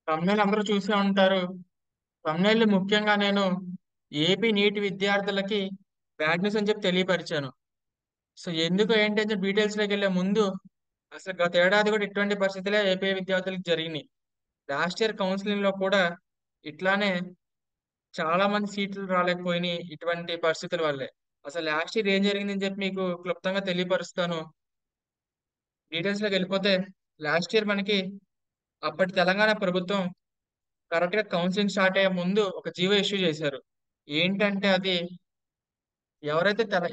thumbnail అందరూ చూసే ఉంటారు. thumbnail ముఖ్యంగా నేను ఏపీ నీట్ విద్యార్థులకి బ్యాడ్ న్యూస్ అని చెప్పి తెలియపరిచాను. సో ఎందుకు ఏంటి అని చెప్పి డీటెయిల్స్ లోకి వెళ్ళే ముందు అసలు గత ఏడాది కూడా ఇటువంటి పరిస్థితులే ఏపీ విద్యార్థులకు జరిగినాయి. లాస్ట్ ఇయర్ కౌన్సిలింగ్ లో కూడా ఇట్లానే చాలా మంది సీట్లు రాలేకపోయినాయి ఇటువంటి పరిస్థితుల వల్లే. అసలు లాస్ట్ ఇయర్ ఏం జరిగిందని చెప్పి మీకు క్లుప్తంగా తెలియపరుస్తాను. డీటెయిల్స్ లోకి వెళ్ళిపోతే లాస్ట్ ఇయర్ మనకి అప్పటి తెలంగాణ ప్రభుత్వం కరెక్ట్ గా కౌన్సిలింగ్ స్టార్ట్ అయ్యే ముందు ఒక జీవో ఇష్యూ చేశారు. ఏంటంటే అది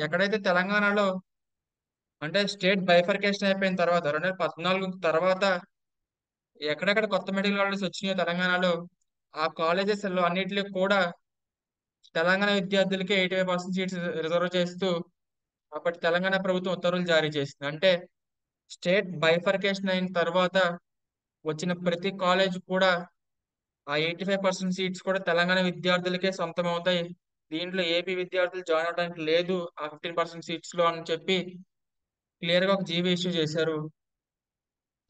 ఎక్కడైతే తెలంగాణలో అంటే స్టేట్ బైఫర్కేషన్ అయిపోయిన తర్వాత 2014 తర్వాత ఎక్కడెక్కడ కొత్త మెడికల్ కాలేజెస్ వచ్చినాయో తెలంగాణలో ఆ కాలేజెస్ లో అన్నిటిలో కూడా తెలంగాణ విద్యార్థులకి 85% సీట్స్ రిజర్వ్ చేస్తూ అప్పటి తెలంగాణ ప్రభుత్వం ఉత్తర్వులు జారీ చేసింది. అంటే స్టేట్ బైఫర్కేషన్ అయిన తర్వాత వచ్చిన ప్రతి కాలేజ్ కూడా ఆ 85% సీట్స్ కూడా తెలంగాణ విద్యార్థులకే సొంతం అవుతాయి. దీంట్లో ఏపీ విద్యార్థులు జాయిన్ అవడానికి లేదు ఆ 15% సీట్స్ లో అని చెప్పి క్లియర్ గా ఒక జీవో ఇష్యూ చేశారు.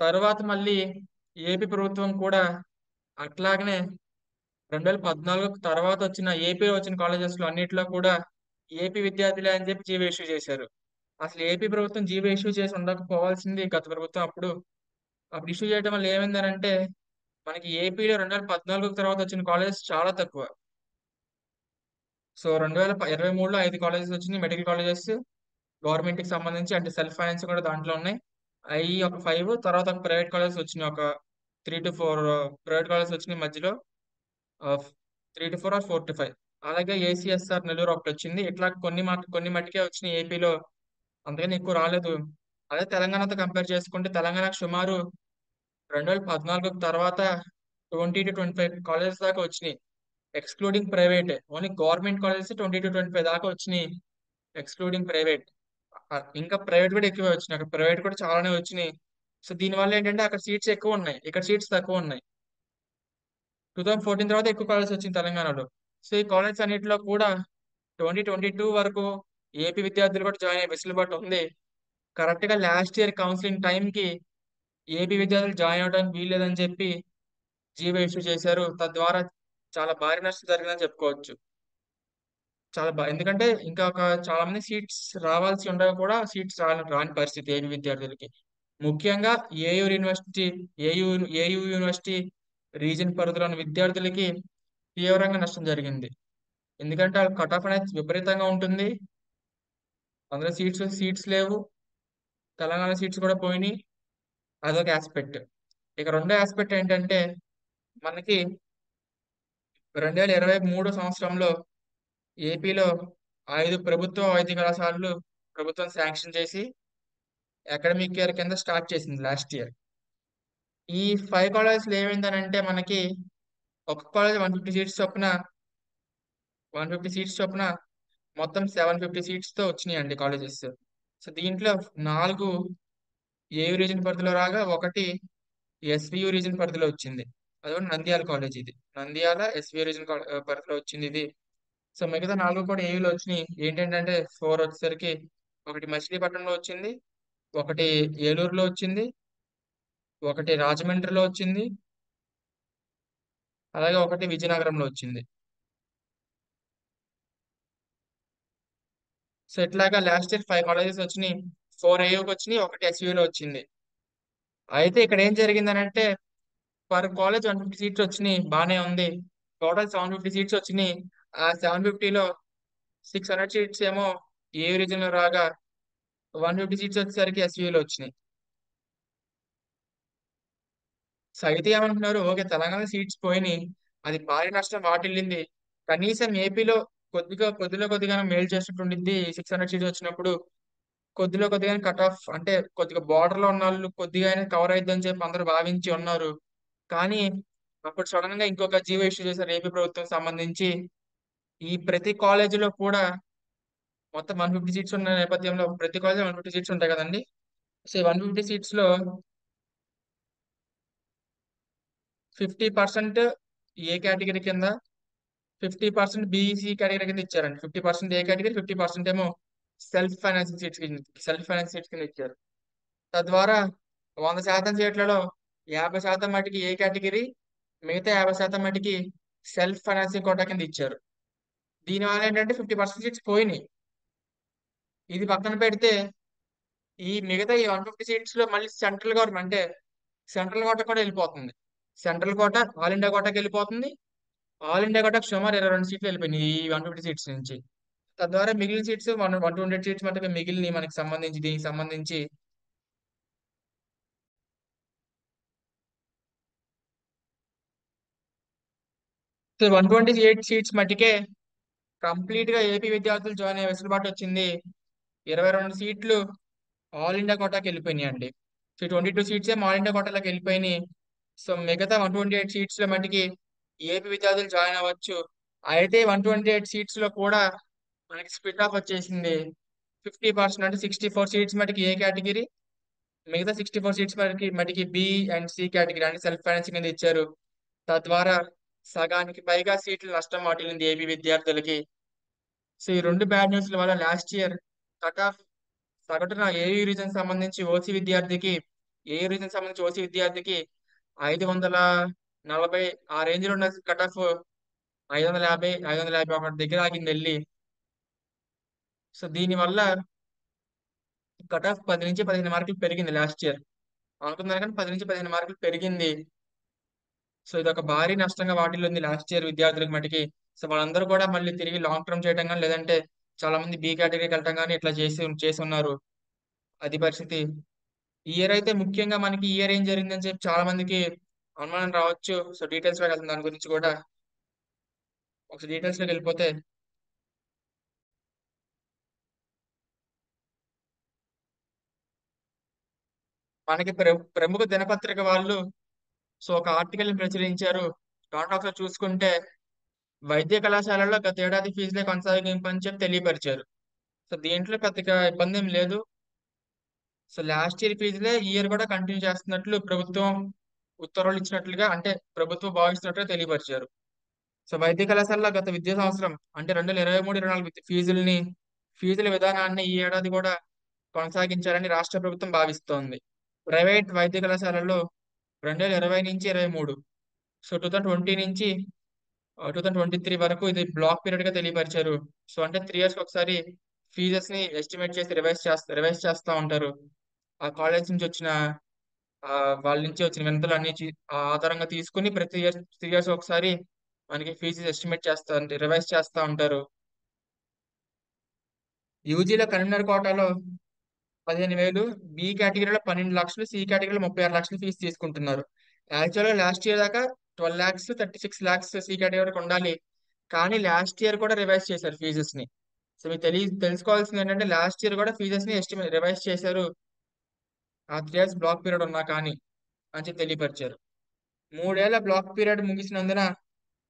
తర్వాత మళ్ళీ ఏపీ ప్రభుత్వం కూడా అట్లాగనే 2014 తర్వాత వచ్చిన ఏపీలో వచ్చిన కాలేజెస్ లో అన్నిట్లో కూడా ఏపీ విద్యార్థులే అని చెప్పి జీవో ఇష్యూ చేశారు. అసలు ఏపీ ప్రభుత్వం జీవో ఇష్యూ చేసి ఉండకపోవాల్సింది గత ప్రభుత్వం అప్పుడు ఇష్యూ చేయడం వల్ల ఏమైందనంటే మనకి ఏపీలో 2014 తర్వాత వచ్చిన కాలేజెస్ చాలా తక్కువ. సో 2023లో 5 కాలేజెస్ వచ్చినాయి మెడికల్ కాలేజెస్ గవర్నమెంట్ కి సంబంధించి అంటే సెల్ఫ్ ఫైనాన్స్ కూడా దాంట్లో ఉన్నాయి. అవి ఒక 5 తర్వాత ఒక ప్రైవేట్ కాలేజెస్ వచ్చినాయి ఒక 3 to 4 ప్రైవేట్ కాలేజెస్ వచ్చినాయి మధ్యలో 3 to 4 or 4 to 5. అలాగే ఏసీఎస్ఆర్ నెల్లూరు ఒకటి వచ్చింది. ఇట్లా కొన్ని మట్టుకే వచ్చినాయి ఏపీలో అంతకని ఎక్కువ రాలేదు. అదే తెలంగాణతో కంపేర్ చేసుకుంటే తెలంగాణకు సుమారు 2014 తర్వాత 20 to 25 కాలేజెస్ దాకా వచ్చినాయి. Excluding private only government colleges 20 to 25 దాకా వచ్చినాయి ఎక్స్క్లూడింగ్ ప్రైవేట్. ఇంకా ప్రైవేట్ కూడా ఎక్కువే వచ్చినాయి అక్కడ ప్రైవేట్ కూడా చాలానే వచ్చినాయి. సో దీనివల్ల ఏంటంటే అక్కడ సీట్స్ ఎక్కువ ఉన్నాయి ఇక్కడ సీట్స్ తక్కువ ఉన్నాయి. 2014 తర్వాత ఎక్కువ కాలేజెస్ వచ్చింది తెలంగాణలో. సో ఈ కాలేజెస్ అన్నిటిలో కూడా 2022 వరకు ఏపీ విద్యార్థులు కూడా జాయిన్ అయ్యే వెసులుబాటు ఉంది. కరెక్ట్ గా లాస్ట్ ఇయర్ కౌన్సిలింగ్ టైం కి ఏపీ విద్యార్థులు జాయిన్ అవడానికి వీల్లేదని చెప్పి జీవో ఇష్యూ చేశారు. తద్వారా చాలా భారీ నష్టం జరిగిందని చెప్పుకోవచ్చు. ఎందుకంటే ఇంకా ఒక చాలా మంది సీట్స్ రావాల్సి ఉండగా కూడా సీట్స్ రాని పరిస్థితి ఏపీ విద్యార్థులకి. ముఖ్యంగా AU university AU AU university reason పరిధిలో ఉన్న విద్యార్థులకి తీవ్రంగా నష్టం జరిగింది. ఎందుకంటే వాళ్ళ కట్ ఆఫ్ అనేది విపరీతంగా ఉంటుంది. అందులో సీట్స్ లేవు. తెలంగాణ సీట్స్ కూడా పోయినాయి. అదొక ఆస్పెక్ట్. ఇక రెండో ఆస్పెక్ట్ ఏంటంటే మనకి 2023 సంవత్సరంలో ఏపీలో 5 ప్రభుత్వ వైద్య కళాశాలలు ప్రభుత్వం శాంక్షన్ చేసి అకాడమిక్ ఇయర్ కింద స్టార్ట్ చేసింది లాస్ట్ ఇయర్. ఈ 5 కాలేజెస్ ఏమైందనంటే మనకి ఒక కాలేజ్ 150 సీట్స్ చొప్పున మొత్తం 750 సీట్స్ తో వచ్చినాయండి కాలేజెస్. సో దీంట్లో 4 ఏయూ రీజన్ పరిధిలో రాగా ఒకటి ఎస్వియు రీజన్ పరిధిలో వచ్చింది. అది కూడా నంద్యాల కాలేజ్ ఇది. నంద్యాల ఎస్వియు రీజన్ పరిధిలో వచ్చింది ఇది. సో మిగతా 4 కూడా ఏయూలో వచ్చినాయి. ఏంటంటే 4 వచ్చేసరికి ఒకటి మచిలీపట్నంలో వచ్చింది, ఒకటి ఏలూరులో వచ్చింది, ఒకటి రాజమండ్రిలో వచ్చింది, అలాగే ఒకటి విజయనగరంలో వచ్చింది. సో ఇట్లాగా లాస్ట్ ఇయర్ 5 కాలేజెస్ వచ్చినాయి. 4 ఏయూకి వచ్చినాయి, ఒకటి ఎస్యూలో వచ్చింది. అయితే ఇక్కడ ఏం జరిగిందనంటే పర్ కాలేజ్ 150 సీట్స్ వచ్చినాయి బానే ఉంది. టోటల్ 750 సీట్స్ వచ్చినాయి. ఆ 750లో 600 సీట్స్ ఏమో ఏ రీజన్ లో రాగా 150 సీట్స్ వచ్చేసరికి ఎస్యూలో వచ్చినాయి. సో అయితే ఏమంటున్నారు ఓకే తెలంగాణ సీట్స్ పోయినాయి అది భారీ నష్టం వాటిల్లింది. కనీసం ఏపీలో కొద్దిగా మేలు చేసినట్టు ఉండిద్ది 600 సీట్స్ వచ్చినప్పుడు. కొద్దిగా కట్ ఆఫ్ అంటే కొద్దిగా బార్డర్ లో ఉన్న వాళ్ళు కొద్దిగా కవర్ అయిద్దని చెప్పి అందరూ భావించి ఉన్నారు. కానీ అప్పుడు సడన్ గా ఇంకొక జీవో ఇష్యూ చేశారు ఏపీ ప్రభుత్వం సంబంధించి. ఈ ప్రతి కాలేజీలో కూడా మొత్తం 150 సీట్స్ ఉన్న నేపథ్యంలో ప్రతి కాలేజీ 150 సీట్స్ ఉంటాయి కదండి. సో ఈ 150 సీట్స్ లో 50% ఏ కేటగిరీ కింద 50% బీఈసీ కేటగిరీ కింద ఇచ్చారండి. 50% ఏ కేటగిరీ 50% ఏమో సెల్ఫ్ ఫైనాన్స్ సీట్స్ కింద ఇచ్చారు. తద్వారా 100% సీట్లలో 50% మటుకి ఏ కేటగిరీ మిగతా 50% మటుకి సెల్ఫ్ ఫైనాన్సింగ్ కోటా కింద ఇచ్చారు. దీనివల్ల ఏంటంటే 50% సీట్స్ పోయినాయి. ఇది పక్కన పెడితే ఈ మిగతా ఈ 150 సీట్స్ లో మళ్ళీ సెంట్రల్ గవర్నమెంట్ అంటే సెంట్రల్ కోటా కూడా వెళ్ళిపోతుంది. సెంట్రల్ కోటా ఆల్ ఇండియా కోటాకి వెళ్ళిపోతుంది. ఆల్ ఇండియా కోటాకు సుమారు 22 సీట్లు వెళ్ళిపోయినాయి ఈ 150 సీట్స్ నుంచి. తద్వారా మిగిలిన సీట్స్ 128 సీట్స్ మటుకు మిగిలిన మనకి సంబంధించి దీనికి సంబంధించి సో 128 సీట్స్ మటుకే కంప్లీట్ గా ఏపీ విద్యార్థులు జాయిన్ అయ్యే వెసులుబాటు వచ్చింది. 22 సీట్లు ఆల్ ఇండియా కోటాకి వెళ్ళిపోయినాయి అండి. సో 22 సీట్స్ ఏమో ఆల్ ఇండియా కోటాలోకి వెళ్ళిపోయినాయి. సో మిగతా 128 సీట్స్ లో మటుకి ఏపీ విద్యార్థులు జాయిన్ అవ్వచ్చు. అయితే 128 సీట్స్ లో కూడా మనకి స్ప్లిట్ ఆఫ్ వచ్చేసింది. 50% అంటే 64 సీట్స్ మటుకి ఏ కేటగిరీ, మిగతా 64 సీట్స్ మటుకి బి అండ్ సి కేటగిరీ అంటే సెల్ఫ్ ఫైనాన్సింగ్ కింద ఇచ్చారు. తద్వారా సగానికి పైగా సీట్లు నష్టం వాటిల్లింది ఏపీ విద్యార్థులకి. సో ఈ రెండు బ్యాడ్ న్యూస్ల వల్ల లాస్ట్ ఇయర్ కట్ ఆఫ్ సగటున ఏయూ రీజన్ సంబంధించి ఓసీ విద్యార్థికి 540 ఆ రేంజ్ లో ఉన్న కట్ ఆఫ్ 550, 551 దగ్గర ఆగింది వెళ్ళి. సో దీని వల్ల కట్ ఆఫ్ 10 నుంచి 15 మార్కులు పెరిగింది లాస్ట్ ఇయర్. అనుకున్నారు కానీ 10 నుంచి 15 మార్కులు పెరిగింది. సో ఇది ఒక భారీ నష్టంగా వాటిల్లింది లాస్ట్ ఇయర్ విద్యార్థులకు మటుకి. సో వాళ్ళందరూ కూడా మళ్ళీ తిరిగి లాంగ్ టర్మ్ చేయడం కానీ లేదంటే చాలా మంది బి కేటగిరీకి వెళ్ళటం కానీ ఇట్లా చేసి ఉన్నారు. అది పరిస్థితి. ఈ ఇయర్ అయితే ముఖ్యంగా మనకి ఈ ఇయర్ ఏం జరిగిందని చెప్పి చాలా మందికి అనుమానం రావచ్చు. సో డీటెయిల్స్ లోకి వెళ్తాం దాని గురించి కూడా. ఒకసారి డీటెయిల్స్ లోకి వెళ్ళిపోతే మనకి ప్రముఖ దినపత్రిక వాళ్ళు సో ఒక ఆర్టికల్ ని ప్రచురించారు. దాంట్లో ఒకసారి చూసుకుంటే వైద్య కళాశాలలో గత ఏడాది ఫీజులే కొనసాగింపు అని చెప్పి తెలియపరిచారు. సో దీంట్లో పెద్దగా ఇబ్బంది ఏం లేదు. సో లాస్ట్ ఇయర్ ఫీజులే ఈ ఇయర్ కూడా కంటిన్యూ చేస్తున్నట్లు ప్రభుత్వం ఉత్తర్వులు ఇచ్చినట్లుగా అంటే ప్రభుత్వం భావిస్తున్నట్లుగా తెలియపరిచారు. సో వైద్య కళాశాలలో గత విద్యా సంవత్సరం అంటే 2023-24 ఫీజుల విధానాన్ని ఈ ఏడాది కూడా కొనసాగించాలని రాష్ట్ర ప్రభుత్వం భావిస్తోంది. ప్రైవేట్ వైద్య కళాశాలల్లో 2020 నుంచి 23 సో 2020 నుంచి 2023 వరకు ఇది బ్లాక్ పీరియడ్ గా తెలియపరిచారు. సో అంటే 3 ఇయర్స్ ఒకసారి ఫీజెస్ ని ఎస్టిమేట్ చేసి రివైజ్ చేస్తా ఉంటారు. ఆ కాలేజ్ నుంచి వచ్చిన ఆ వాళ్ళ నుంచి వచ్చిన వినతులు అన్ని ఆధారంగా తీసుకుని ప్రతి ఇయర్ 3 ఇయర్స్ ఒకసారి మనకి ఫీజు ఎస్టిమేట్ చేస్తా అంటే రివైజ్ చేస్తా ఉంటారు. యూజీలో కరీంనగర్ కోటాలో 15,000, బి కేటగిరీలో 12 లక్షలు, సి కేటగిరీలో 36 లక్షలు ఫీజు తీసుకుంటున్నారు. యాక్చువల్గా లాస్ట్ ఇయర్ దాకా 12 lakhs, 36 lakhs సి కేటగిరీ వరకు ఉండాలి. కానీ లాస్ట్ ఇయర్ కూడా రివైజ్ చేశారు ఫీజెస్ ని. సో మీకు తెలుసుకోవాల్సింది ఏంటంటే లాస్ట్ ఇయర్ కూడా ఫీజెస్ ని ఎస్టిమేట్ రివైజ్ చేశారు. ఆ 3 ఇయర్స్ బ్లాక్ పీరియడ్ ఉన్నా కానీ అని చెప్పి తెలియపరిచారు. 3 ఏళ్ల బ్లాక్ పీరియడ్ ముగిసినందున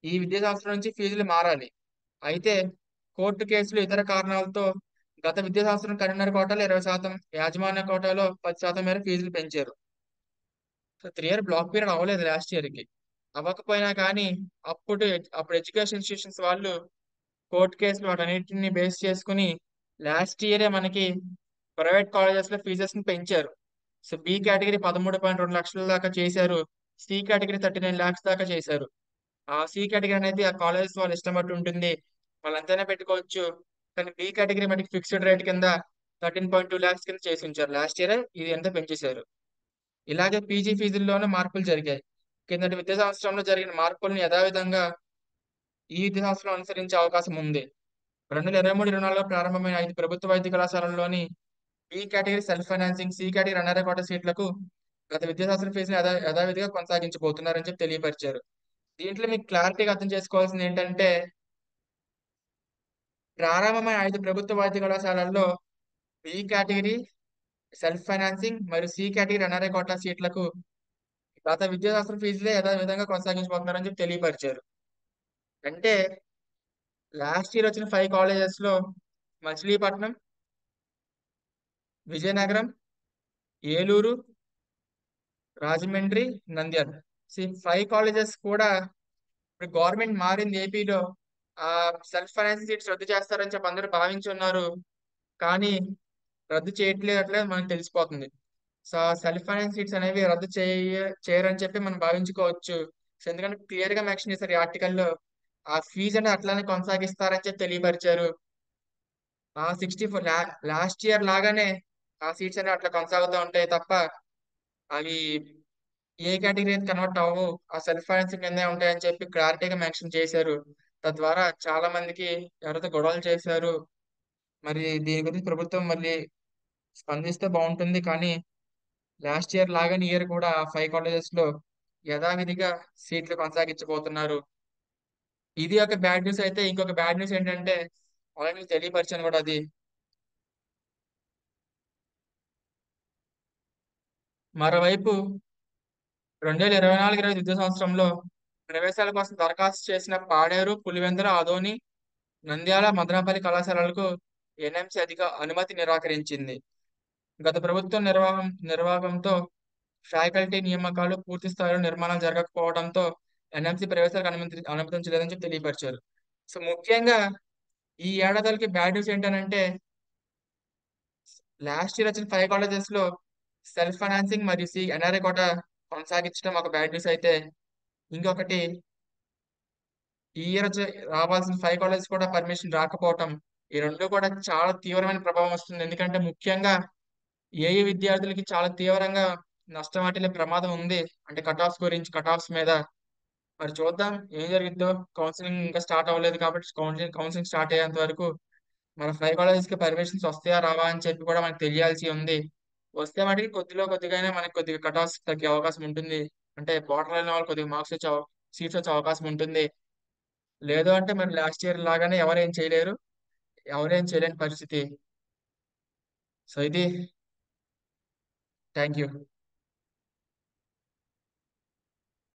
ఈ విద్యా సంవత్సరం నుంచి ఫీజులు మారాలి. అయితే కోర్టు కేసులు ఇతర కారణాలతో గత విద్యా సంవత్సరం కరీంనగర్ కోటాలో 20%, యాజమాన్య కోటాలో 10% మేర ఫీజులు పెంచారు. సో 3 ఇయర్ బ్లాక్ పీరియడ్ అవ్వలేదు లాస్ట్ ఇయర్ కి. అవ్వకపోయినా కానీ అప్పుడు అప్పుడు ఎడ్యుకేషన్ ఇన్స్టిట్యూషన్స్ వాళ్ళు కోర్టు కేసులు వాటన్నిటిని బేస్ చేసుకుని లాస్ట్ ఇయరే మనకి ప్రైవేట్ కాలేజెస్ లో ఫీజెస్ ని పెంచారు. సో బి కేటగిరీ 13.2 లక్షల దాకా చేశారు. సి కేటగిరీ 39 lakhs దాకా చేశారు. ఆ సి కేటగిరీ అనేది ఆ కాలేజెస్ వాళ్ళ ఇష్టం బట్టి ఉంటుంది. వాళ్ళు ఎంతైనా పెట్టుకోవచ్చు. కానీ బి కేటగిరీ మనకి ఫిక్స్డ్ రేట్ కింద 13.2 lakhs కింద చేసి ఉంచారు. లాస్ట్ ఇయర్ ఇది ఎంత పెంచేశారు. ఇలాగే పీజీ ఫీజుల్లోనూ మార్పులు జరిగాయి. కిందటి విద్యా సంవత్సరంలో జరిగిన మార్పులను యథావిధంగా ఈ విద్యా సంవత్సరం అనుసరించే అవకాశం ఉంది. 2023-24 ప్రారంభమైన 5 ప్రభుత్వ వైద్య కళాశాలల్లోని B category self financing, C category రన్నర్ కోటా సీట్లకు గత విద్యా సంవత్సరం ఫీజును యథావిధిగా కొనసాగించబోతున్నారని చెప్పి తెలియపరిచారు. దీంట్లో మీకు క్లారిటీగా అర్థం చేసుకోవాల్సింది ఏంటంటే ప్రారంభమైన 5 ప్రభుత్వ వైద్య కళాశాలల్లో బి కేటగిరీ సెల్ఫ్ ఫైనాన్సింగ్ మరియు సి కేటగిరీ రన్నర్ కోటా సీట్లకు గత విద్యా సంవత్సరం ఫీజులే యథావిధంగా కొనసాగించబోతున్నారని చెప్పి తెలియపరిచారు. అంటే లాస్ట్ ఇయర్ వచ్చిన 5 కాలేజెస్ లో మచిలీపట్నం, విజయనగరం, ఏలూరు, రాజమండ్రి, నంద్యాల ఈ 5 కాలేజెస్ కూడా ఇప్పుడు గవర్నమెంట్ మారింది ఏపీలో. ఆ సెల్ఫ్ ఫైనాన్సింగ్ సీట్స్ రద్దు చేస్తారని చెప్పి అందరూ భావించున్నారు. కానీ రద్దు చేయట్లేదు అట్లే మనకు తెలిసిపోతుంది. సో సెల్ఫ్ ఫైనాన్స్ సీట్స్ అనేవి రద్దు చేయరని చెప్పి మనం భావించుకోవచ్చు. సో ఎందుకంటే క్లియర్ గా మెన్షన్ చేశారు ఈ ఆర్టికల్లో. ఆ ఫీజు అనేది అట్లానే కొనసాగిస్తారని చెప్పి తెలియపరిచారు. ఆ 64 లాస్ట్ ఇయర్ లాగానే ఆ సీట్స్ అనేవి అట్లా కొనసాగుతూ ఉంటాయి తప్ప అవి ఏ కేటగిరీ అయితే కన్వర్ట్ అవ్వవు. ఆ సెల్ఫ్ ఫైనాన్సింగ్ కిందే ఉంటాయని చెప్పి క్లారిటీగా మెన్షన్ చేశారు. తద్వారా చాలా మందికి ఎవరైతే గొడవలు చేశారు, మరి దీని గురించి ప్రభుత్వం మళ్ళీ స్పందిస్తే బాగుంటుంది. కానీ లాస్ట్ ఇయర్ లాగానే ఈ ఇయర్ కూడా 5 కాలేజెస్ లో యథావిధిగా సీట్లు కొనసాగించబోతున్నారు. ఇది ఒక బ్యాడ్ న్యూస్ అయితే, ఇంకొక బ్యాడ్ న్యూస్ ఏంటంటే ఆల్రెడీ తెలియపరిచాను కూడా అది. మరోవైపు 2024-25 విద్యా సంవత్సరంలో ప్రవేశాల కోసం దరఖాస్తు చేసిన పాడేరు, పులివెందుల, ఆదోని, నంద్యాల, మదనపల్లి కళాశాలలకు ఎన్ఎంసీ అనుమతి నిరాకరించింది. గత ప్రభుత్వం నిర్వాహకంతో ఫ్యాకల్టీ నియామకాలు పూర్తి స్థాయిలో నిర్మాణాలు జరగకపోవడంతో ఎన్ఎంసీ ప్రవేశాలకు అనుమతించలేదని చెప్పి తెలియపరిచారు. సో ముఖ్యంగా ఈ ఏడాదికి బ్యాడ్ న్యూస్ ఏంటనంటే లాస్ట్ ఇయర్ వచ్చిన 5 కాలేజెస్ లో సెల్ఫ్ ఫైనాన్సింగ్ మరియు ఎన్ఆర్ఐ కోటా కొనసాగించడం ఒక బ్యాడ్ న్యూస్ అయితే, ఇంకొకటి ఈ ఇయర్ వచ్చే రావాల్సిన 5 కాలేజెస్ కూడా పర్మిషన్ రాకపోవటం, ఈ రెండు కూడా చాలా తీవ్రమైన ప్రభావం వస్తుంది. ఎందుకంటే ముఖ్యంగా ఏయూ విద్యార్థులకి చాలా తీవ్రంగా నష్టం వాటిల్లే ప్రమాదం ఉంది. అంటే కట్ ఆఫ్స్ మీద మరి చూద్దాం ఏం జరిగిద్దో. కౌన్సిలింగ్ ఇంకా స్టార్ట్ అవ్వలేదు కాబట్టి కౌన్సిలింగ్ స్టార్ట్ అయ్యేంత వరకు మన 5 కాలేజెస్ కి పర్మిషన్స్ వస్తాయా రావా అని చెప్పి కూడా మనకు తెలియాల్సి ఉంది. వస్తే మటుకు కొద్దిగానే మనకి కొద్దిగా కట్ ఆఫ్స్ తగ్గే అవకాశం ఉంటుంది. అంటే బార్డర్ లైన్ వాళ్ళు కొద్దిగా సీట్స్ వచ్చే అవకాశం ఉంటుంది. లేదు అంటే మరి లాస్ట్ ఇయర్ లాగానే ఎవరేం చేయలేని పరిస్థితి. సో ఇది. Thank you.